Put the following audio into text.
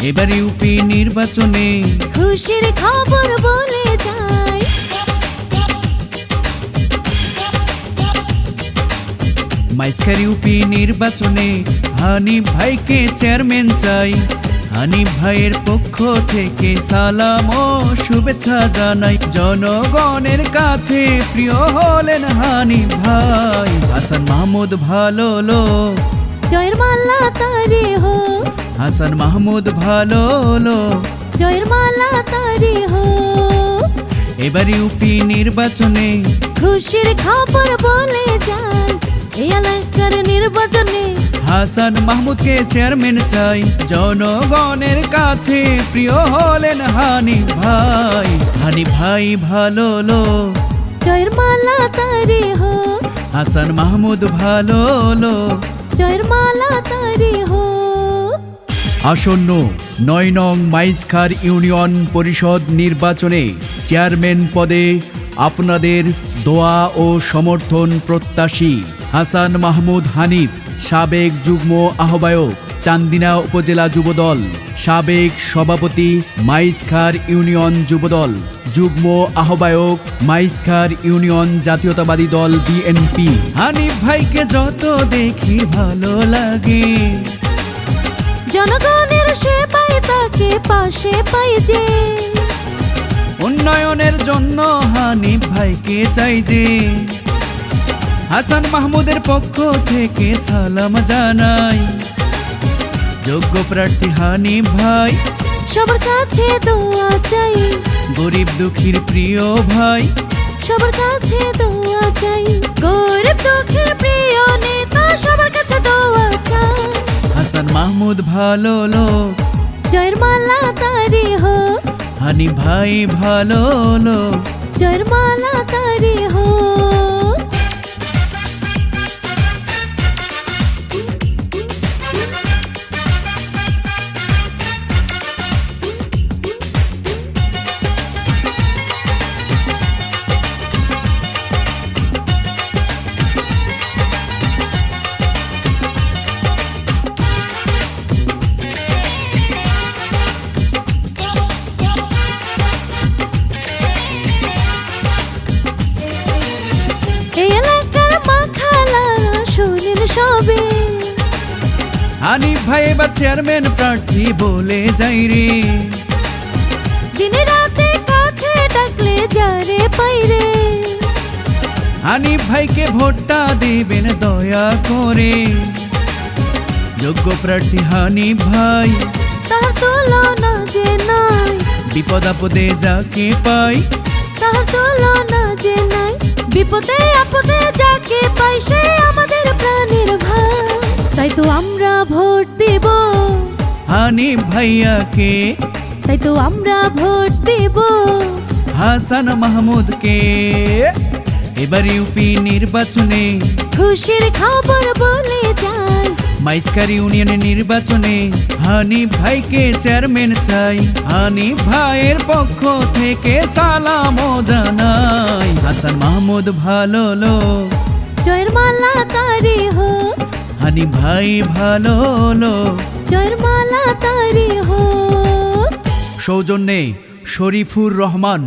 এবার ইউপি নির্বাচনে খুশির খবর বলে যায়। মাইজখার ইউপি নির্বাচনে হানিফ ভাইকে চেয়ারম্যান চাই। হানিফ ভাইয়ের পক্ষ থেকে সালাম ও শুভেচ্ছা জানাই। জনগণের কাছে প্রিয় হলেন হানিফ ভাই। হাসান মাহমুদ ভালো লোক, জয়ের মালা তারে হো। হাসান মাহমুদ ভালো লোক, জয়ের মালা তারে হো। এবার ইউপি নির্বাচনে খুশির খবর বলে যায়। এই এলাকার নির্বাচনে হাসান মাহমুদকে চেয়ারম্যান চাই। জনগণের কাছে প্রিয় হলেন হানিফ ভাই। হানিফ ভাই ভালো লোক, জয়ের মালা তারে হো। হাসান মাহমুদ ভালো লোক, জয়ের মালা তারে হো। আসন্ন ৯ নং মাইজখার ইউনিয়ন পরিষদ নির্বাচনে চেয়ারম্যান পদে আপনাদের দোয়া ও সমর্থন প্রত্যাশী হাসান মাহমুদ হানিফ, সাবেক যুগ্ম আহ্বায়ক চান্দিনা উপজেলা যুবদল, সাবেক সভাপতি মাইজখার ইউনিয়ন যুবদল, যুগ্ম আহ্বায়ক মাইজখার ইউনিয়ন জাতীয়তাবাদী দল বিএনপি। হানিফ ভাইকে যত দেখি ভালো লাগে, জনগণের সেবায় তাকে পাশে পাই যে। উন্নয়নের জন্য হানিফ ভাইকে চাই যে। হাসান মাহমুদের পক্ষ থেকে সালাম জানাই। যোগ্য প্রার্থী হানিফ ভাই, সবার কাছে দোয়া চাই। গরিব দুঃখীর প্রিয় ভাই, সবার কাছে দোয়া চাই। গরিব দুঃখীর প্রিয় নেতা, সবার কাছে দোয়া চাই। হাসান মাহমুদ ভালো লোক, জয়ের মালা তারে হো। হানিফ ভাই ভালো লোক, জয়ের মালা তারে হো। হানিফ ভাই এবার চেয়ারম্যান প্রার্থী বলে যাই রে। দিনে রাতে কাছে ডাকলে যারে পাই রে। হানিফ ভাইকে ভোটটা দিবেন দয়া করে। যোগ্য প্রার্থী হানিফ ভাই, তার তুলনা যে নাই। বিপদ আপদে যাকে পাই, তার তুলনা যে নাই। বিপদে আপদে যাকে পাই, সে আমাদের প্রাণের ভাই। তাই তো আমরা ভোট দেব হানিফ ভাইয়াকে, তাই তো আমরা ভোট দেব হাসান মাহমুদকে। এবার ইউপি নির্বাচনে খুশির খবর বলে যায়। মাইজখার ইউনিয়নের নির্বাচনে হানিফ ভাইকে চেয়ারম্যান চাই। হানিফ ভাইয়ের পক্ষ থেকে সালাম জানাই। হাসান মাহমুদ ভালো লোক, জয়ের মালা তারে হো। হানিফ ভাই ভালো লোক, জয়ের মালা তারে হো। সৌজন্যে শরীফুর রহমান।